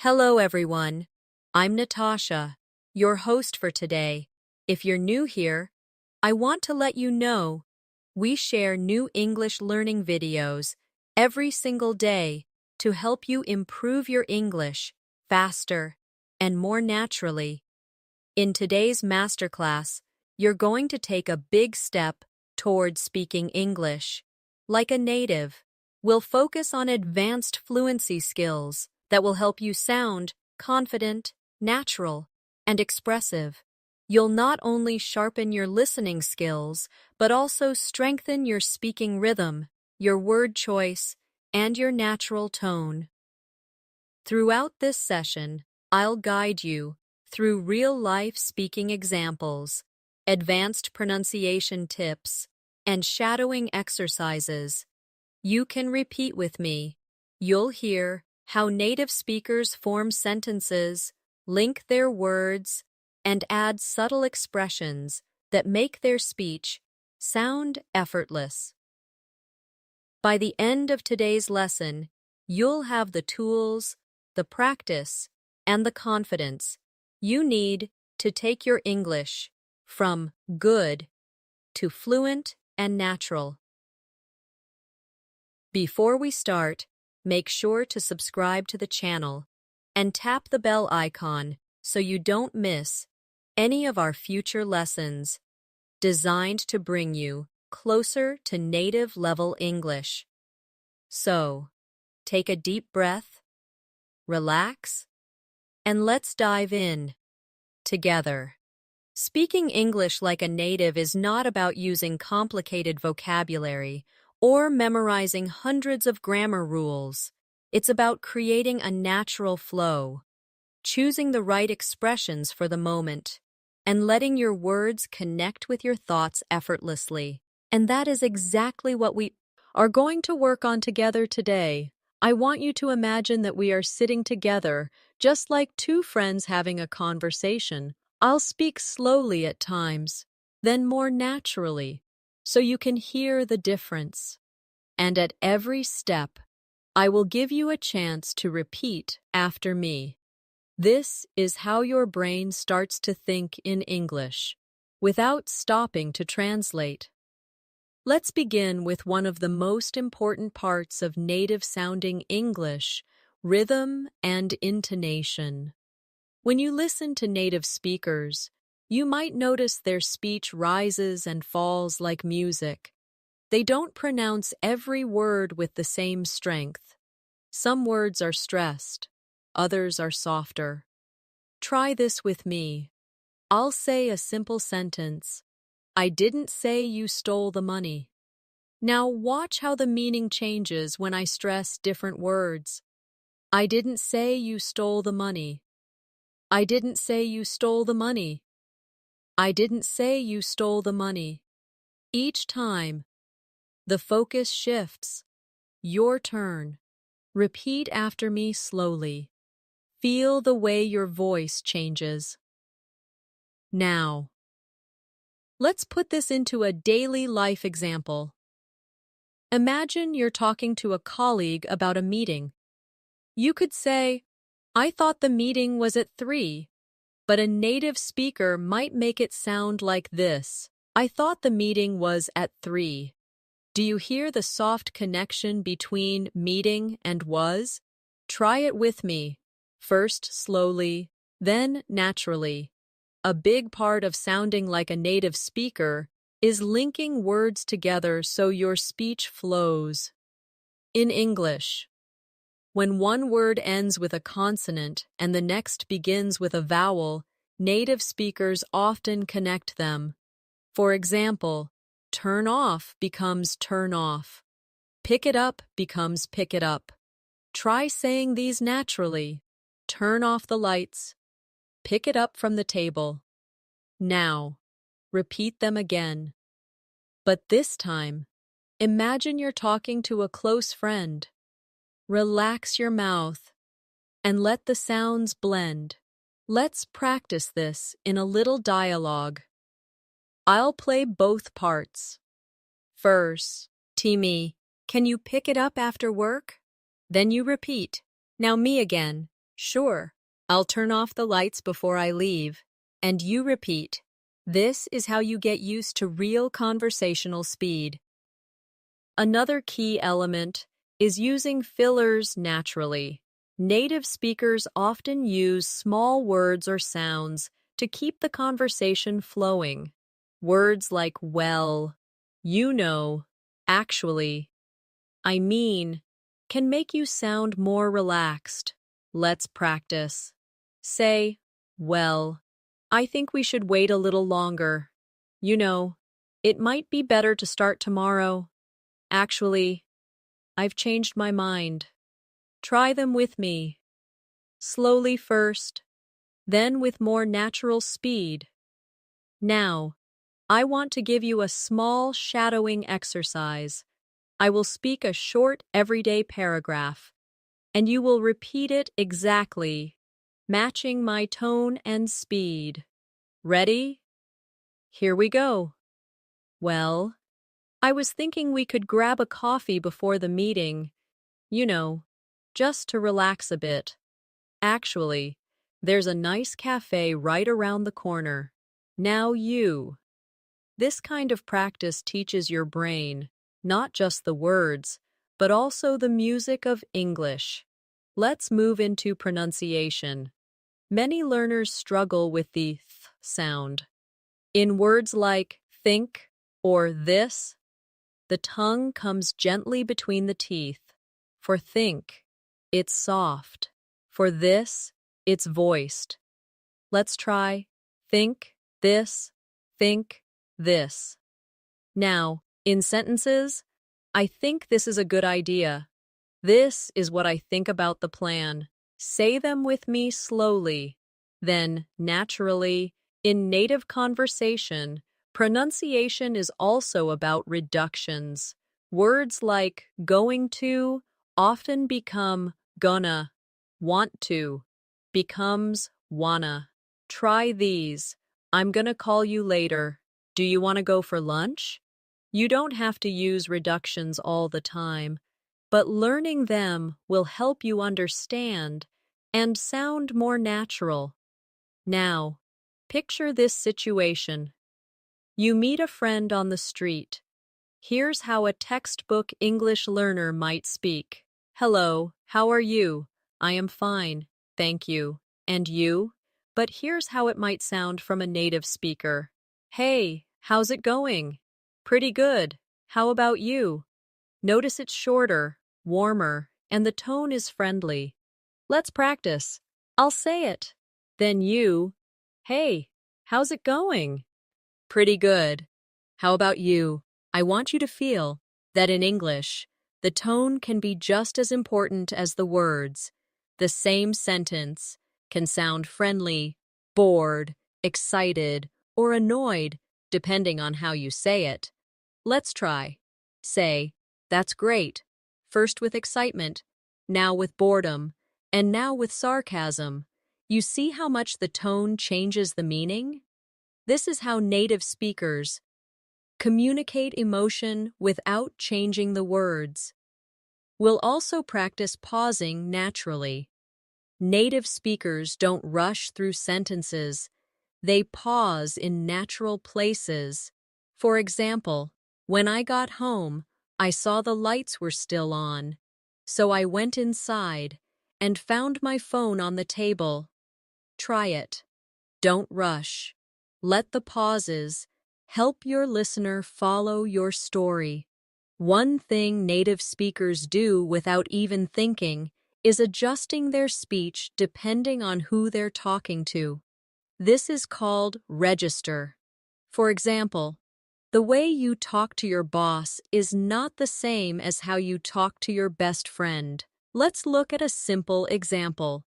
Hello, everyone. I'm Natasha, your host for today. If you're new here, I want to let you know we share new English learning videos every single day to help you improve your English faster and more naturally. In today's masterclass, you're going to take a big step towards speaking English like a native. We'll focus on advanced fluency skills that will help you sound confident, natural, and expressive. You'll not only sharpen your listening skills, but also strengthen your speaking rhythm, your word choice, and your natural tone. Throughout this session, I'll guide you through real-life speaking examples, advanced pronunciation tips, and shadowing exercises. You can repeat with me. You'll hear how native speakers form sentences, link their words, and add subtle expressions that make their speech sound effortless. By the end of today's lesson, you'll have the tools, the practice, and the confidence you need to take your English from good to fluent and natural. Before we start, make sure to subscribe to the channel and tap the bell icon so you don't miss any of our future lessons designed to bring you closer to native level English. So, take a deep breath, relax, and let's dive in together. Speaking English like a native is not about using complicated vocabulary or memorizing hundreds of grammar rules. It's about creating a natural flow, choosing the right expressions for the moment, and letting your words connect with your thoughts effortlessly. And that is exactly what we are going to work on together today. I want you to imagine that we are sitting together, just like two friends having a conversation. I'll speak slowly at times, then more naturally, so you can hear the difference. And at every step, I will give you a chance to repeat after me. This is how your brain starts to think in English, without stopping to translate. Let's begin with one of the most important parts of native-sounding English, rhythm and intonation. When you listen to native speakers, you might notice their speech rises and falls like music. They don't pronounce every word with the same strength. Some words are stressed, others are softer. Try this with me. I'll say a simple sentence. I didn't say you stole the money. Now watch how the meaning changes when I stress different words. I didn't say you stole the money. I didn't say you stole the money. I didn't say you stole the money. Each time, the focus shifts. Your turn. Repeat after me slowly. Feel the way your voice changes. Now, let's put this into a daily life example. Imagine you're talking to a colleague about a meeting. You could say, I thought the meeting was at 3, but a native speaker might make it sound like this. I thought the meeting was at 3. Do you hear the soft connection between meeting and was? Try it with me. First slowly, then naturally. A big part of sounding like a native speaker is linking words together so your speech flows. In English, when one word ends with a consonant and the next begins with a vowel, native speakers often connect them. For example, turn off becomes turn off. Pick it up becomes pick it up. Try saying these naturally. Turn off the lights. Pick it up from the table. Now, repeat them again. But this time, imagine you're talking to a close friend. Relax your mouth and let the sounds blend. Let's practice this in a little dialogue. I'll play both parts. First, Timmy, can you pick it up after work? Then you repeat. Now me again. Sure, I'll turn off the lights before I leave. And you repeat. This is how you get used to real conversational speed. Another key element is using fillers naturally. Native speakers often use small words or sounds to keep the conversation flowing. Words like well, you know, actually, I mean, can make you sound more relaxed. Let's practice. Say, well, I think we should wait a little longer. You know, it might be better to start tomorrow. Actually, I've changed my mind. Try them with me. Slowly first, then with more natural speed. Now, I want to give you a small shadowing exercise. I will speak a short everyday paragraph, and you will repeat it exactly, matching my tone and speed. Ready? Here we go. Well, I was thinking we could grab a coffee before the meeting, you know, just to relax a bit. Actually, there's a nice cafe right around the corner. Now you. This kind of practice teaches your brain not just the words, but also the music of English. Let's move into pronunciation. Many learners struggle with the th sound. In words like think or this, the tongue comes gently between the teeth. For think, it's soft. For this, it's voiced. Let's try think this, think this. Now, in sentences, I think this is a good idea. This is what I think about the plan. Say them with me slowly. Then, naturally, in native conversation, pronunciation is also about reductions. Words like going to often become gonna, want to becomes wanna. Try these. I'm gonna call you later. Do you want to go for lunch? You don't have to use reductions all the time, but learning them will help you understand and sound more natural. Now, picture this situation. You meet a friend on the street. Here's how a textbook English learner might speak. Hello, how are you? I am fine, thank you. And you? But here's how it might sound from a native speaker. Hey, how's it going? Pretty good. How about you? Notice it's shorter, warmer, and the tone is friendly. Let's practice. I'll say it. Then you, hey, how's it going? Pretty good. How about you? I want you to feel that in English, the tone can be just as important as the words. The same sentence can sound friendly, bored, excited, or annoyed, depending on how you say it. Let's try. Say, that's great. First with excitement, now with boredom, and now with sarcasm. You see how much the tone changes the meaning? This is how native speakers communicate emotion without changing the words. We'll also practice pausing naturally. Native speakers don't rush through sentences. They pause in natural places. For example, when I got home, I saw the lights were still on. So I went inside and found my phone on the table. Try it. Don't rush. Let the pauses help your listener follow your story. One thing native speakers do without even thinking is adjusting their speech depending on who they're talking to. This is called register. For example, the way you talk to your boss is not the same as how you talk to your best friend. Let's look at a simple example.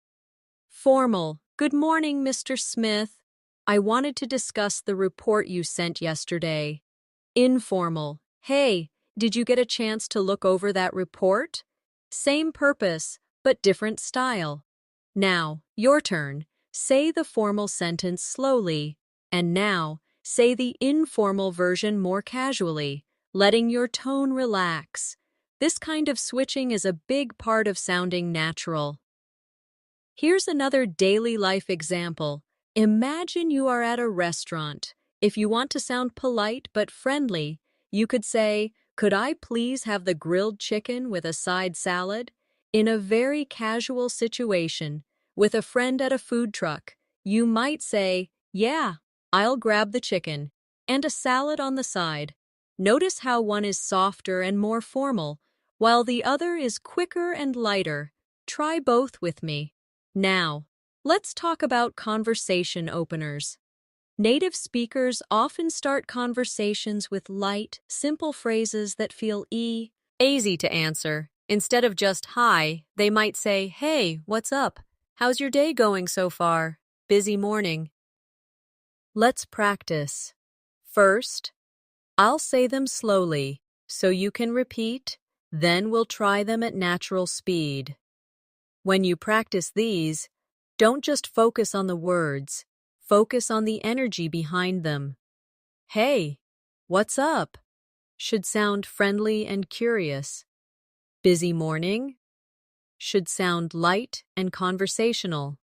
Formal. Good morning, Mr. Smith. I wanted to discuss the report you sent yesterday. Informal. Hey, did you get a chance to look over that report? Same purpose, but different style. Now, your turn. Say the formal sentence slowly. And now, say the informal version more casually, letting your tone relax. This kind of switching is a big part of sounding natural. Here's another daily life example. Imagine you are at a restaurant. If you want to sound polite but friendly, you could say, "Could I please have the grilled chicken with a side salad?" In a very casual situation, with a friend at a food truck, you might say, "Yeah, I'll grab the chicken," and a salad on the side. Notice how one is softer and more formal, while the other is quicker and lighter. Try both with me. Now, let's talk about conversation openers. Native speakers often start conversations with light, simple phrases that feel easy to answer. Instead of just hi, they might say, "Hey, what's up? How's your day going so far? Busy morning." Let's practice. First, I'll say them slowly so you can repeat, then we'll try them at natural speed. When you practice these, don't just focus on the words, focus on the energy behind them. "Hey, what's up?" should sound friendly and curious. "Busy morning?" should sound light and conversational.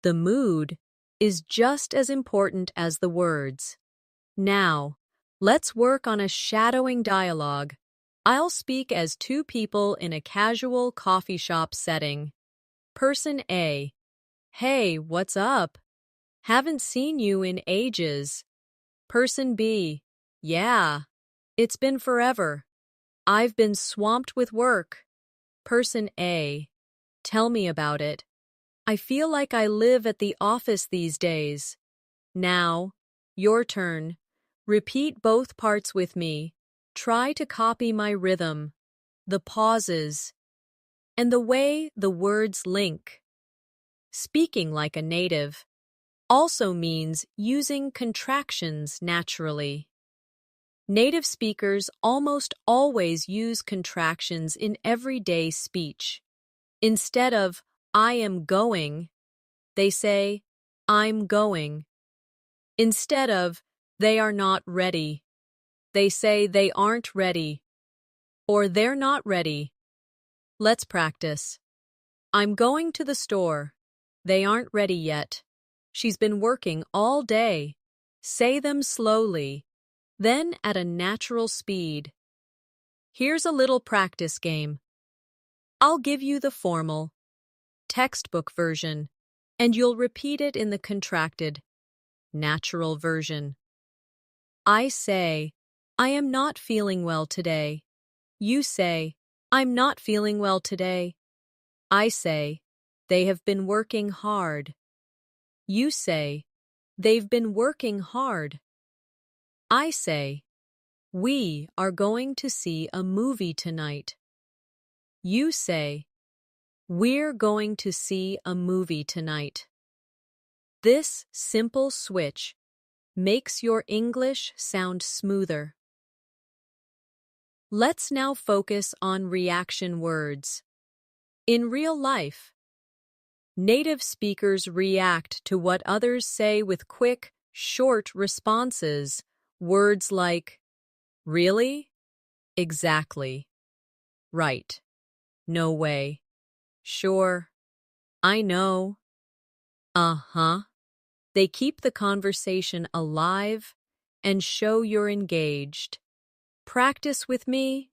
The mood is just as important as the words. Now, let's work on a shadowing dialogue. I'll speak as two people in a casual coffee shop setting. Person A: "Hey, what's up? Haven't seen you in ages." Person B: "Yeah, it's been forever. I've been swamped with work." Person A: "Tell me about it. I feel like I live at the office these days." Now, your turn. Repeat both parts with me. Try to copy my rhythm, the pauses, and the way the words link. Speaking like a native also means using contractions naturally. Native speakers almost always use contractions in everyday speech. Instead of "I am going," they say "I'm going." Instead of "they are not ready," they say "they aren't ready," or "they're not ready." Let's practice. "I'm going to the store. They aren't ready yet. She's been working all day." Say them slowly, then at a natural speed. Here's a little practice game. I'll give you the formal, textbook version, and you'll repeat it in the contracted, natural version. I say, "I am not feeling well today." You say, "I'm not feeling well today." I say, "They have been working hard." You say, "They've been working hard." I say, "We are going to see a movie tonight." You say, "We're going to see a movie tonight." This simple switch makes your English sound smoother. Let's now focus on reaction words. In real life, native speakers react to what others say with quick, short responses. Words like "really?" "Exactly." "Right." "No way." "Sure." "I know." "Uh-huh." They keep the conversation alive and show you're engaged. Practice with me.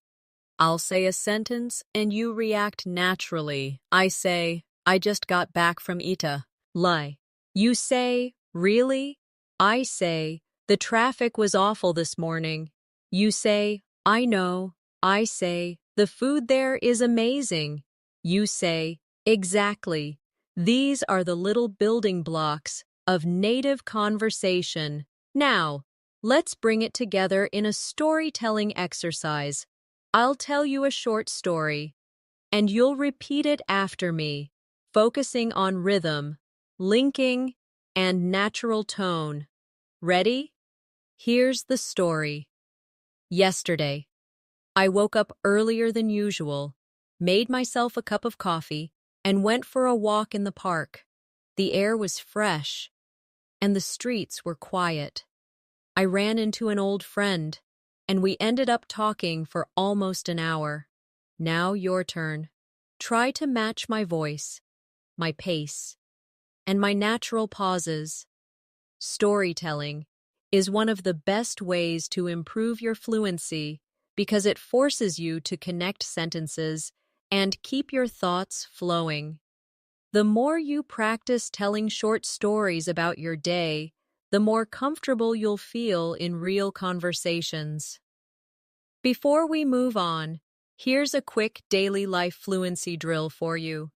I'll say a sentence and you react naturally. I say, "I just got back from Ita." Lie. You say, "Really?" I say, "The traffic was awful this morning." You say, "I know." I say, "The food there is amazing." You say, "Exactly." These are the little building blocks of native conversation. Now, let's bring it together in a storytelling exercise. I'll tell you a short story, and you'll repeat it after me, focusing on rhythm, linking, and natural tone. Ready? Here's the story. Yesterday, I woke up earlier than usual, made myself a cup of coffee, and went for a walk in the park. The air was fresh, and the streets were quiet. I ran into an old friend, and we ended up talking for almost an hour. Now your turn. Try to match my voice. my pace, and my natural pauses. Storytelling is one of the best ways to improve your fluency because it forces you to connect sentences and keep your thoughts flowing. The more you practice telling short stories about your day, the more comfortable you'll feel in real conversations. Before we move on, here's a quick daily life fluency drill for you.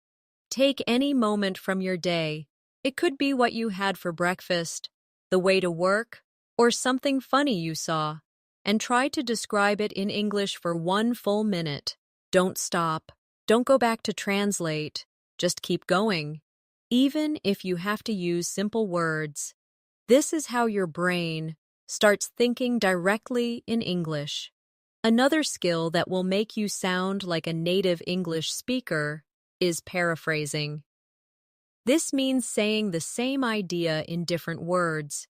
Take any moment from your day. It could be what you had for breakfast, the way to work, or something funny you saw, and try to describe it in English for 1 full minute. Don't stop. Don't go back to translate. Just keep going. Even if you have to use simple words, this is how your brain starts thinking directly in English. Another skill that will make you sound like a native English speaker is paraphrasing. This means saying the same idea in different words.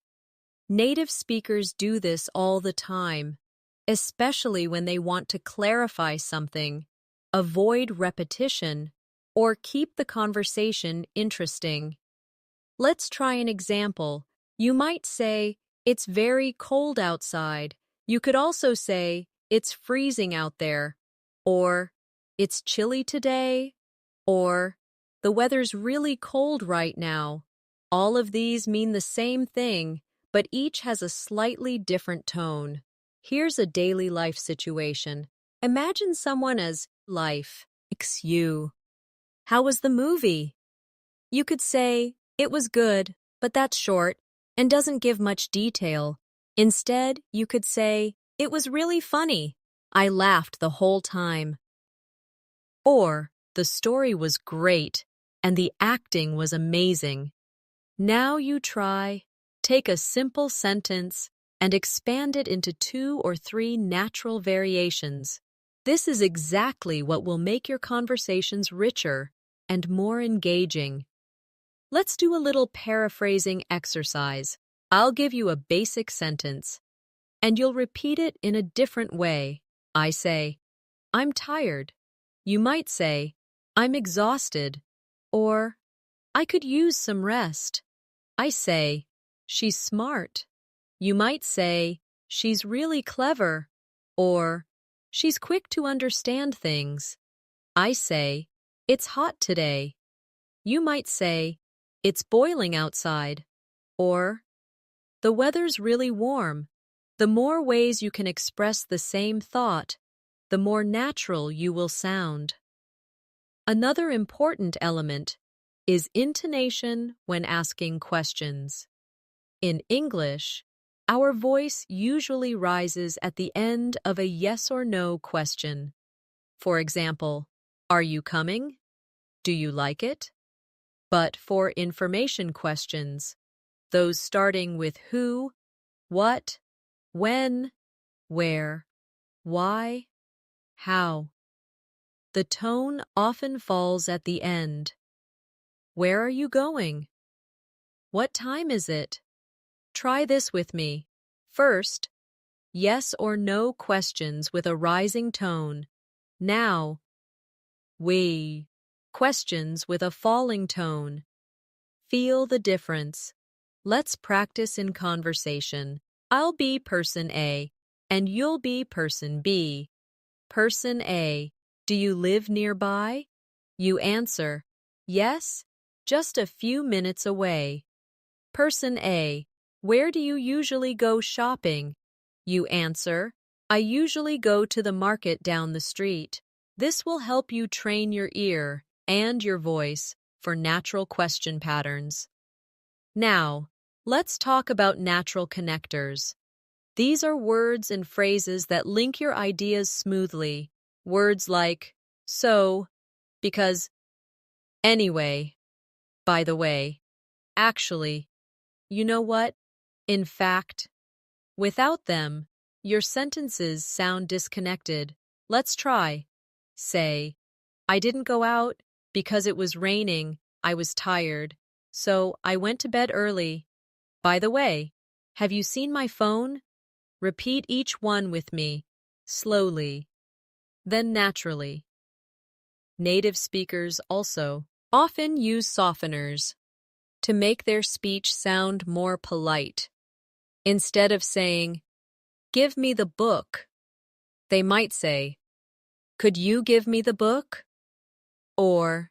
Native speakers do this all the time, especially when they want to clarify something, avoid repetition, or keep the conversation interesting. Let's try an example. You might say, "It's very cold outside." You could also say, "It's freezing out there," or "It's chilly today," or "The weather's really cold right now." All of these mean the same thing, but each has a slightly different tone. Here's a daily life situation. Imagine someone as life. You. How was the movie? You could say, "It was good, but that's short and doesn't give much detail." Instead, you could say, "It was really funny. I laughed the whole time." Or, "The story was great and the acting was amazing." Now you try. Take a simple sentence and expand it into 2 or 3 natural variations. This is exactly what will make your conversations richer and more engaging. Let's do a little paraphrasing exercise. I'll give you a basic sentence, and you'll repeat it in a different way. I say, "I'm tired." You might say, "I'm exhausted," or "I could use some rest." I say, "She's smart." You might say, "She's really clever," or "She's quick to understand things." I say, "It's hot today." You might say, "It's boiling outside," or "The weather's really warm." The more ways you can express the same thought, the more natural you will sound. Another important element is intonation when asking questions. In English, our voice usually rises at the end of a yes or no question. For example, "Are you coming?" "Do you like it?" But for information questions, those starting with who, what, when, where, why, how, the tone often falls at the end. "Where are you going?" "What time is it?" Try this with me. First, yes or no questions with a rising tone. Now, we questions with a falling tone. Feel the difference. Let's practice in conversation. I'll be person A, and you'll be person B. Person A, "Do you live nearby?" You answer, "Yes, just a few minutes away." Person A, "Where do you usually go shopping?" You answer, "I usually go to the market down the street." This will help you train your ear and your voice for natural question patterns. Now, let's talk about natural connectors. These are words and phrases that link your ideas smoothly. Words like "so," "because," "anyway," "by the way," "actually," "you know what," "in fact." Without them, your sentences sound disconnected. Let's try. Say, "I didn't go out because it was raining. I was tired, so I went to bed early. By the way, have you seen my phone?" Repeat each one with me, slowly, then naturally. Native speakers also often use softeners to make their speech sound more polite. Instead of saying, "Give me the book," they might say, "Could you give me the book?" Or,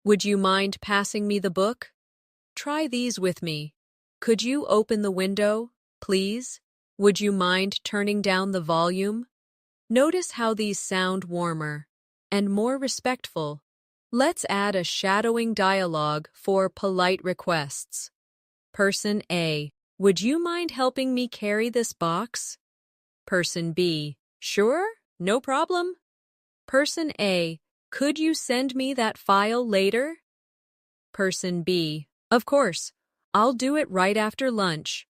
"Would you mind passing me the book? Try these with me. Could you open the window, please? Would you mind turning down the volume?" Notice how these sound warmer and more respectful. Let's add a shadowing dialogue for polite requests. Person A, "Would you mind helping me carry this box?" Person B, "Sure, no problem." Person A, "Could you send me that file later?" Person B, "Of course, I'll do it right after lunch."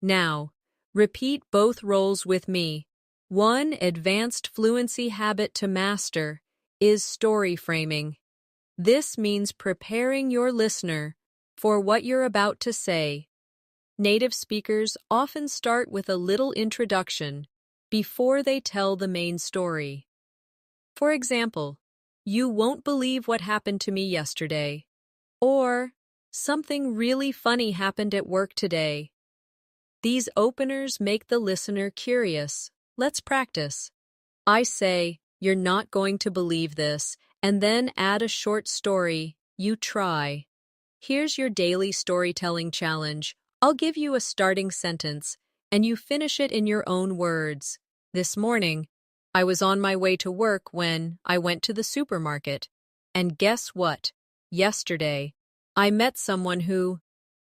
Now, repeat both roles with me. One advanced fluency habit to master is story framing. This means preparing your listener for what you're about to say. Native speakers often start with a little introduction before they tell the main story. For example, "You won't believe what happened to me yesterday," or "Something really funny happened at work today." These openers make the listener curious. Let's practice. I say, "You're not going to believe this," and then add a short story. You try. Here's your daily storytelling challenge. I'll give you a starting sentence, and you finish it in your own words. "This morning, I was on my way to work when I went to the supermarket. And guess what? Yesterday, I met someone who..."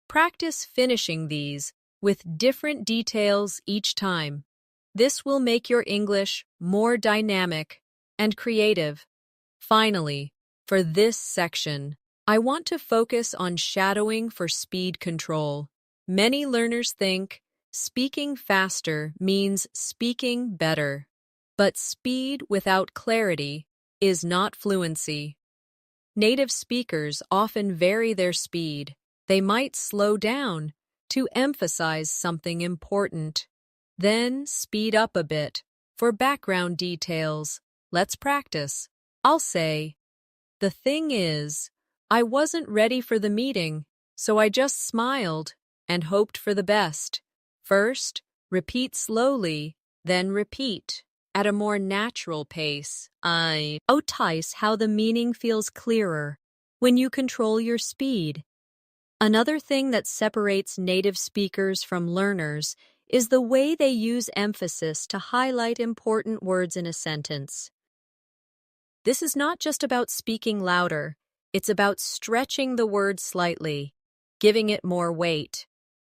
Practice finishing these with different details each time. This will make your English more dynamic and creative. Finally, for this section, I want to focus on shadowing for speed control. Many learners think speaking faster means speaking better, but speed without clarity is not fluency. Native speakers often vary their speed. They might slow down to emphasize something important, then speed up a bit for background details. Let's practice. I'll say, "The thing is, I wasn't ready for the meeting, so I just smiled and hoped for the best." First, repeat slowly, then repeat at a more natural pace. Notice how the meaning feels clearer when you control your speed. Another thing that separates native speakers from learners is the way they use emphasis to highlight important words in a sentence. This is not just about speaking louder, it's about stretching the word slightly, giving it more weight,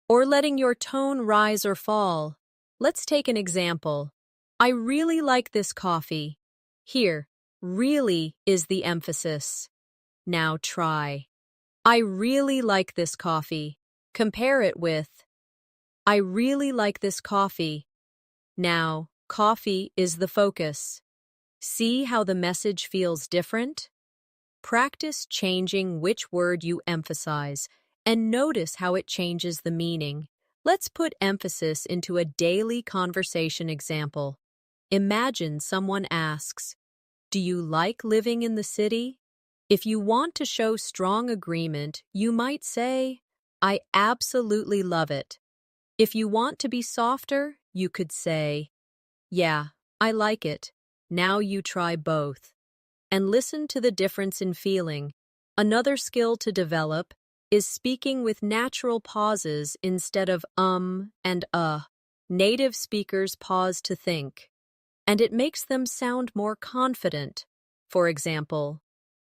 or letting your tone rise or fall. Let's take an example. "I really like this coffee." Here, "really" is the emphasis. Now try. "I really like this coffee." Compare it with, "I really like this coffee." Now, coffee is the focus. See how the message feels different? Practice changing which word you emphasize and notice how it changes the meaning. Let's put emphasis into a daily conversation example. Imagine someone asks, "Do you like living in the city?" If you want to show strong agreement, you might say, "I absolutely love it." If you want to be softer, you could say, "Yeah, I like it." Now you try both. And listen to the difference in feeling. Another skill to develop is speaking with natural pauses instead of and Native speakers pause to think, and it makes them sound more confident. For example,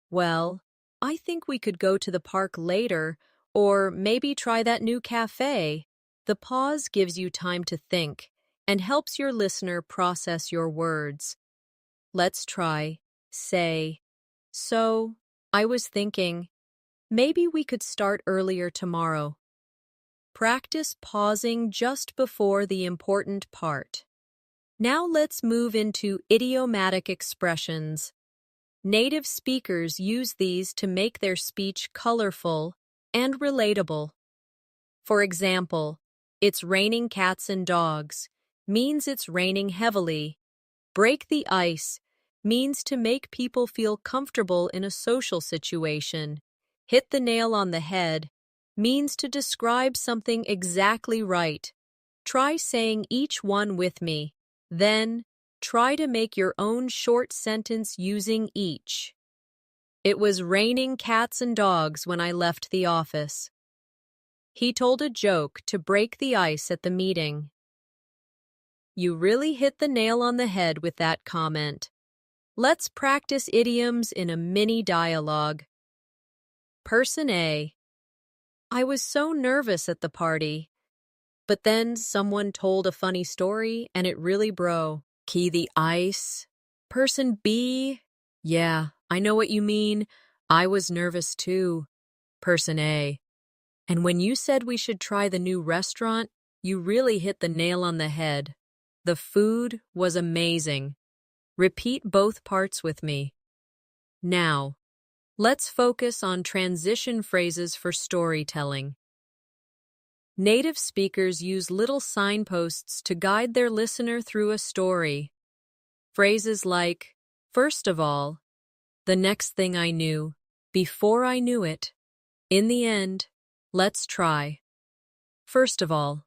"Well, I think we could go to the park later, or maybe try that new cafe." The pause gives you time to think and helps your listener process your words. Let's try. Say, "So, I was thinking, maybe we could start earlier tomorrow." Practice pausing just before the important part. Now let's move into idiomatic expressions. Native speakers use these to make their speech colorful and relatable. For example, "It's raining cats and dogs" means it's raining heavily. "Break the ice" means to make people feel comfortable in a social situation. Hit the nail on the head means to describe something exactly right. Try saying each one with me. Then, try to make your own short sentence using each. It was raining cats and dogs when I left the office. He told a joke to break the ice at the meeting. You really hit the nail on the head with that comment. Let's practice idioms in a mini dialogue. Person A. I was so nervous at the party, but then someone told a funny story and it really broke the ice. Person B. Yeah, I know what you mean. I was nervous too. Person A. And when you said we should try the new restaurant, you really hit the nail on the head. The food was amazing. Repeat both parts with me. Now, let's focus on transition phrases for storytelling. Native speakers use little signposts to guide their listener through a story. Phrases like, first of all, the next thing I knew, before I knew it, in the end, let's try. First of all,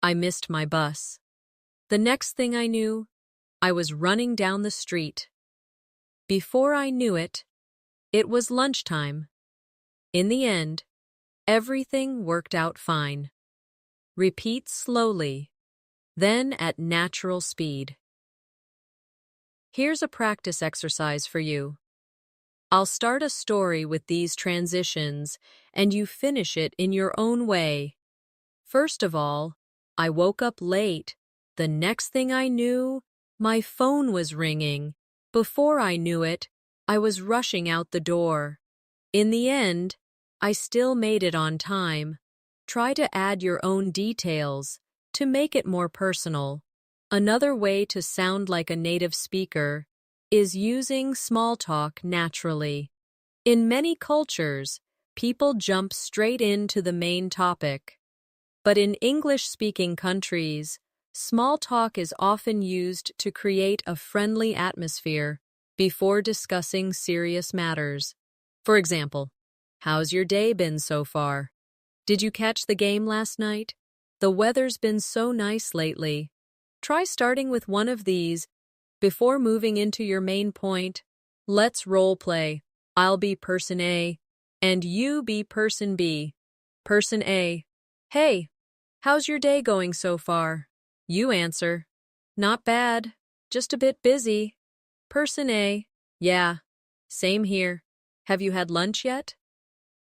I missed my bus. The next thing I knew, I was running down the street. Before I knew it, it was lunchtime. In the end, everything worked out fine. Repeat slowly, then at natural speed. Here's a practice exercise for you. I'll start a story with these transitions, and you finish it in your own way. First of all, I woke up late. The next thing I knew, my phone was ringing. Before I knew it, I was rushing out the door. In the end, I still made it on time. Try to add your own details to make it more personal. Another way to sound like a native speaker is using small talk naturally. In many cultures, people jump straight into the main topic. But in English-speaking countries, small talk is often used to create a friendly atmosphere before discussing serious matters. For example, how's your day been so far? Did you catch the game last night? The weather's been so nice lately. Try starting with one of these before moving into your main point. Let's role play. I'll be person A, and you be person B. Person A. Hey, how's your day going so far? You answer, not bad, just a bit busy. Person A. Yeah, same here. Have you had lunch yet?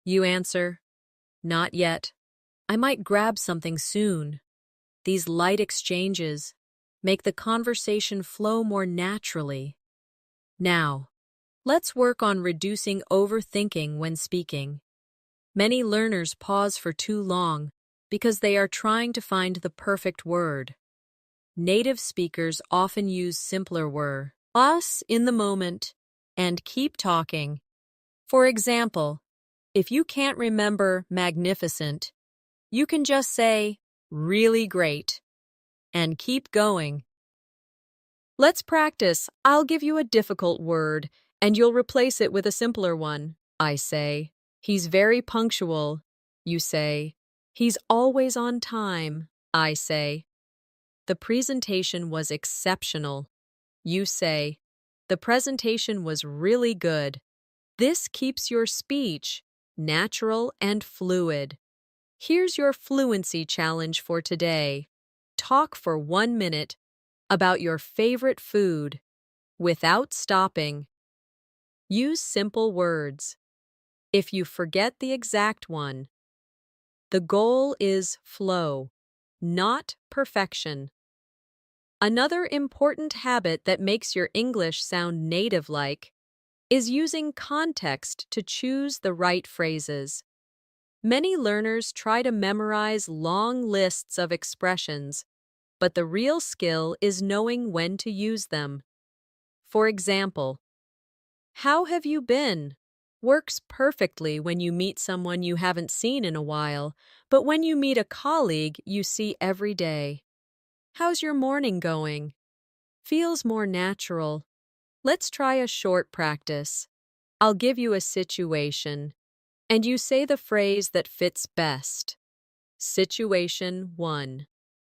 You answer, not yet. I might grab something soon. These light exchanges make the conversation flow more naturally. Now, let's work on reducing overthinking when speaking. Many learners pause for too long because they are trying to find the perfect word. Native speakers often use simpler words, us in the moment, and keep talking. For example, if you can't remember magnificent, you can just say, really great, and keep going. Let's practice. I'll give you a difficult word, and you'll replace it with a simpler one. I say, he's very punctual. You say, he's always on time. I say, the presentation was exceptional. You say, the presentation was really good. This keeps your speech natural and fluid. Here's your fluency challenge for today. Talk for 1 minute about your favorite food without stopping. Use simple words. If you forget the exact one, the goal is flow, not perfection. Another important habit that makes your English sound native-like is using context to choose the right phrases. Many learners try to memorize long lists of expressions, but the real skill is knowing when to use them. For example, how have you been? Works perfectly when you meet someone you haven't seen in a while, but when you meet a colleague you see every day. How's your morning going? Feels more natural. Let's try a short practice. I'll give you a situation, and you say the phrase that fits best. Situation 1.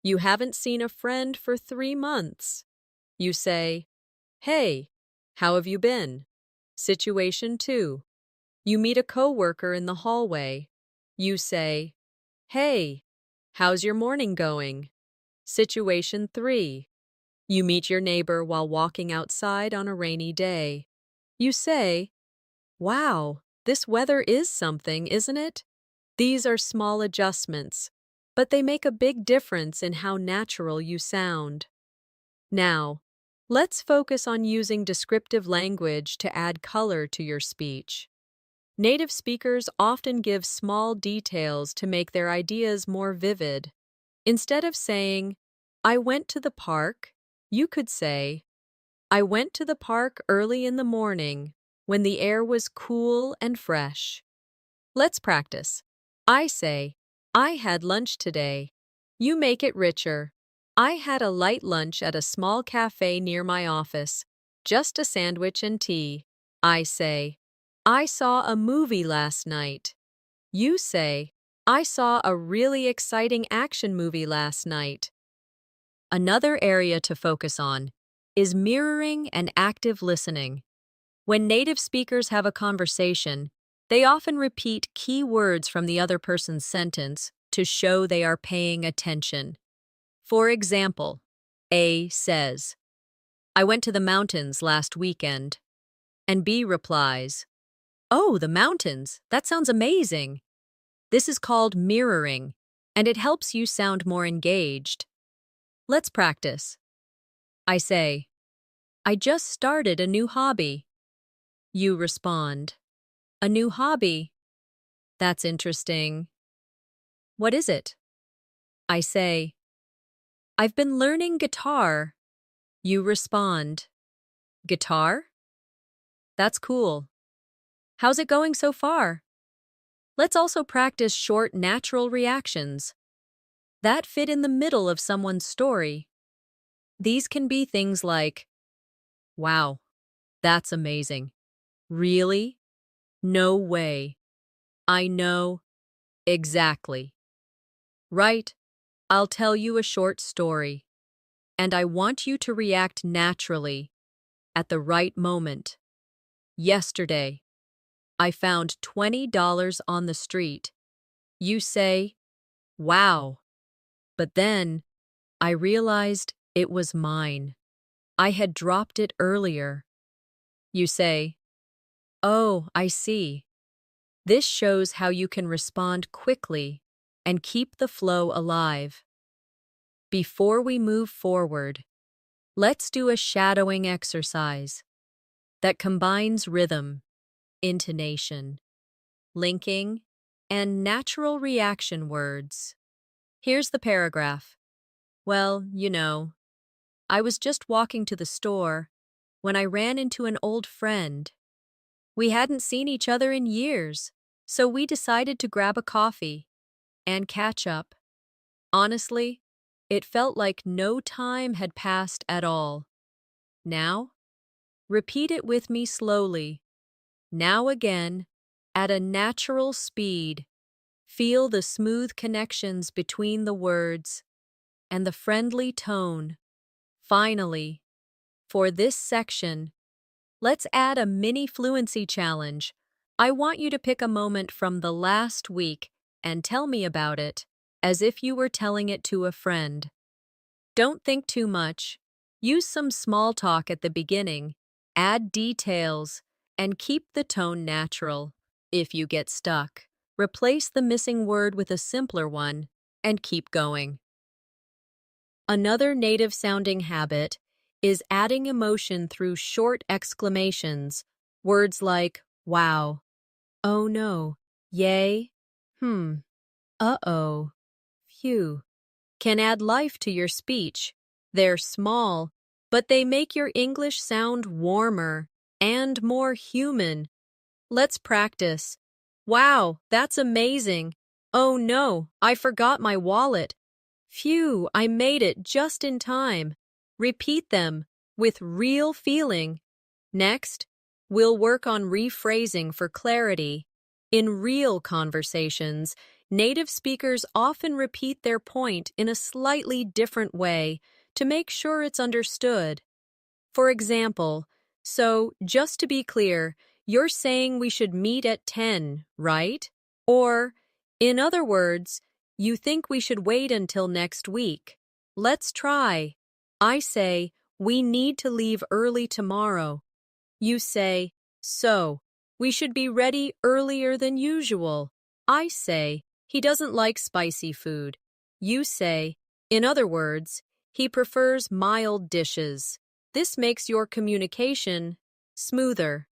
You haven't seen a friend for 3 months. You say, "Hey, how have you been?" Situation 2. You meet a coworker in the hallway. You say, "Hey, how's your morning going?" Situation 3. You meet your neighbor while walking outside on a rainy day. You say, "Wow, this weather is something, isn't it?" These are small adjustments, but they make a big difference in how natural you sound. Now, let's focus on using descriptive language to add color to your speech. Native speakers often give small details to make their ideas more vivid. Instead of saying, "I went to the park," you could say, "I went to the park early in the morning when the air was cool and fresh." Let's practice. I say, "I had lunch today." You make it richer. "I had a light lunch at a small cafe near my office, just a sandwich and tea." I say, "I saw a movie last night." You say, "I saw a really exciting action movie last night." Another area to focus on is mirroring and active listening. When native speakers have a conversation, they often repeat key words from the other person's sentence to show they are paying attention. For example, A says, "I went to the mountains last weekend." And B replies, "Oh, the mountains, that sounds amazing." This is called mirroring, and it helps you sound more engaged. Let's practice. I say, "I just started a new hobby." You respond, "A new hobby? That's interesting. What is it?" I say, "I've been learning guitar." You respond, "Guitar? That's cool. How's it going so far?" Let's also practice short, natural reactions that fit in the middle of someone's story. These can be things like, "Wow, that's amazing. Really? No way. I know. Exactly. Right, I'll tell you a short story, and I want you to react naturally at the right moment. Yesterday, I found $20 on the street." You say, "Wow." But then I realized it was mine. I had dropped it earlier. You say, "Oh, I see." This shows how you can respond quickly and keep the flow alive. Before we move forward, let's do a shadowing exercise that combines rhythm, intonation, linking, and natural reaction words. Here's the paragraph. "Well, I was just walking to the store when I ran into an old friend. We hadn't seen each other in years, so we decided to grab a coffee and catch up. Honestly, it felt like no time had passed at all." Now, repeat it with me slowly. Now again, at a natural speed. Feel the smooth connections between the words and the friendly tone. Finally, for this section, let's add a mini fluency challenge. I want you to pick a moment from the last week and tell me about it, as if you were telling it to a friend. Don't think too much. Use some small talk at the beginning, add details, and keep the tone natural. If you get stuck, replace the missing word with a simpler one and keep going. Another native-sounding habit is adding emotion through short exclamations. Words like, "Wow," "Oh no," "Yay," "Uh-oh," "Phew," can add life to your speech. They're small, but they make your English sound warmer and more human. Let's practice. "Wow, that's amazing." "Oh no, I forgot my wallet." "Phew, I made it just in time." Repeat them with real feeling. Next, we'll work on rephrasing for clarity. In real conversations, native speakers often repeat their point in a slightly different way to make sure it's understood. For example, so just to be clear, you're saying we should meet at 10, right? Or, in other words, you think we should wait until next week. Let's try. I say, we need to leave early tomorrow. You say, so, we should be ready earlier than usual. I say, he doesn't like spicy food. You say, in other words, he prefers mild dishes. This makes your communication smoother.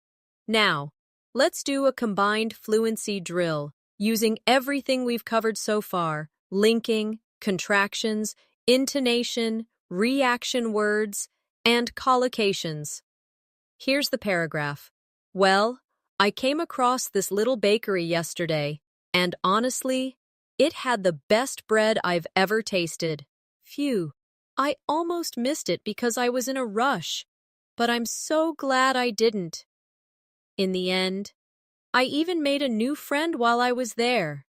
Now, let's do a combined fluency drill using everything we've covered so far: linking, contractions, intonation, reaction words, and collocations. Here's the paragraph. Well, I came across this little bakery yesterday, and honestly, it had the best bread I've ever tasted. Phew, I almost missed it because I was in a rush, but I'm so glad I didn't. In the end, I even made a new friend while I was there.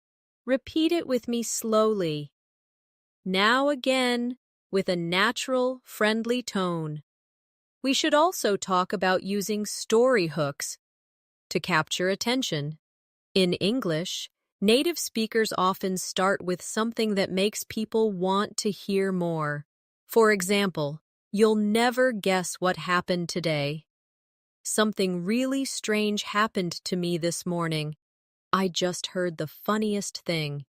Repeat it with me slowly. Now again, with a natural, friendly tone. We should also talk about using story hooks to capture attention. In English, native speakers often start with something that makes people want to hear more. For example, you'll never guess what happened today. Something really strange happened to me this morning. I just heard the funniest thing.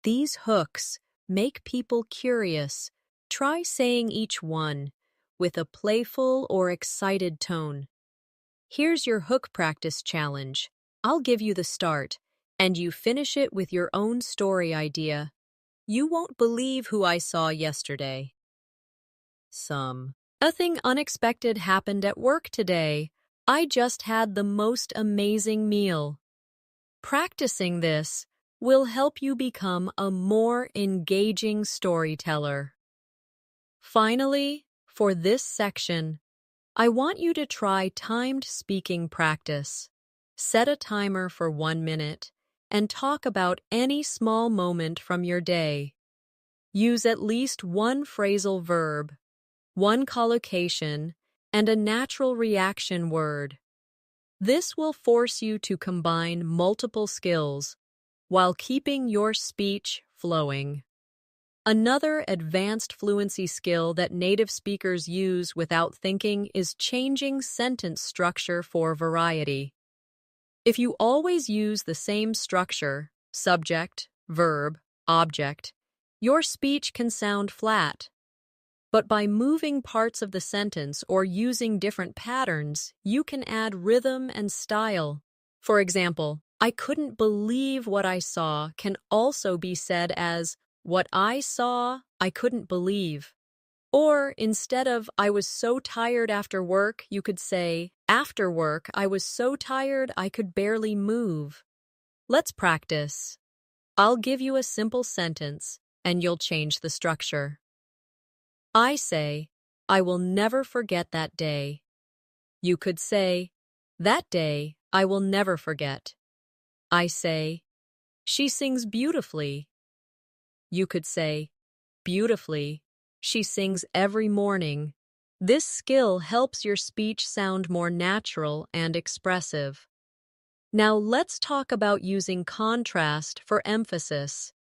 These hooks make people curious. Try saying each one with a playful or excited tone. Here's your hook practice challenge. I'll give you the start, and you finish it with your own story idea. You won't believe who I saw yesterday. Nothing unexpected happened at work today. I just had the most amazing meal. Practicing this will help you become a more engaging storyteller. Finally, for this section, I want you to try timed speaking practice. Set a timer for 1 minute and talk about any small moment from your day. Use at least one phrasal verb, one collocation, and a natural reaction word. This will force you to combine multiple skills while keeping your speech flowing. Another advanced fluency skill that native speakers use without thinking is changing sentence structure for variety. If you always use the same structure, subject, verb, object, your speech can sound flat. But by moving parts of the sentence or using different patterns, you can add rhythm and style. For example, I couldn't believe what I saw can also be said as what I saw, I couldn't believe. Or instead of I was so tired after work, you could say, after work, I was so tired I could barely move. Let's practice. I'll give you a simple sentence, and you'll change the structure. I say, I will never forget that day. You could say, that day I will never forget. I say, she sings beautifully. You could say, beautifully, she sings every morning. This skill helps your speech sound more natural and expressive. Now let's talk about using contrast for emphasis.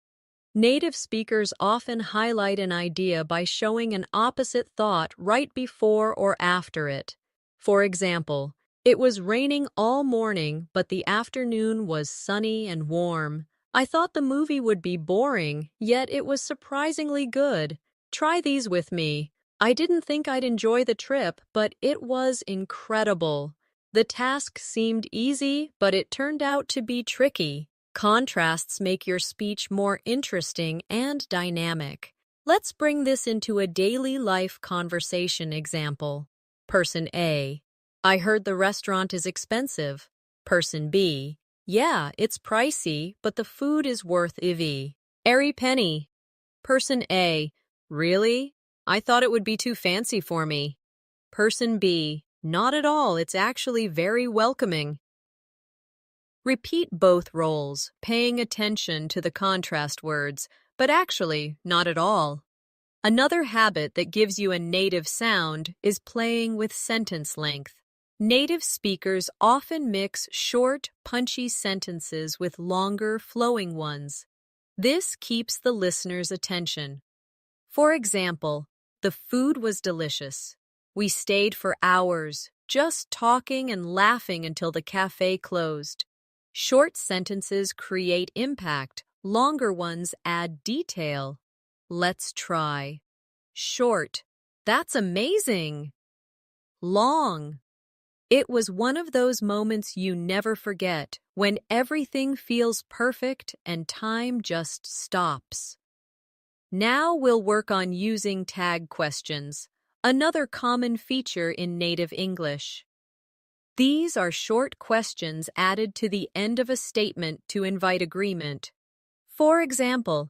Native speakers often highlight an idea by showing an opposite thought right before or after it. For example, it was raining all morning, but the afternoon was sunny and warm. I thought the movie would be boring, yet it was surprisingly good. Try these with me. I didn't think I'd enjoy the trip, but it was incredible. The task seemed easy, but it turned out to be tricky. Contrasts make your speech more interesting and dynamic. Let's bring this into a daily life conversation example. Person A: I heard the restaurant is expensive. Person B: yeah, it's pricey, but the food is worth every penny. Person A: really? I thought it would be too fancy for me. Person B: Not at all, it's actually very welcoming. Repeat both roles, paying attention to the contrast words, but actually, not at all. Another habit that gives you a native sound is playing with sentence length. Native speakers often mix short, punchy sentences with longer, flowing ones. This keeps the listener's attention. For example, the food was delicious. We stayed for hours, just talking and laughing until the cafe closed. Short sentences create impact, longer ones add detail. Let's try. Short. That's amazing. Long. It was one of those moments you never forget, when everything feels perfect and time just stops. Now we'll work on using tag questions, another common feature in native English. These are short questions added to the end of a statement to invite agreement. For example,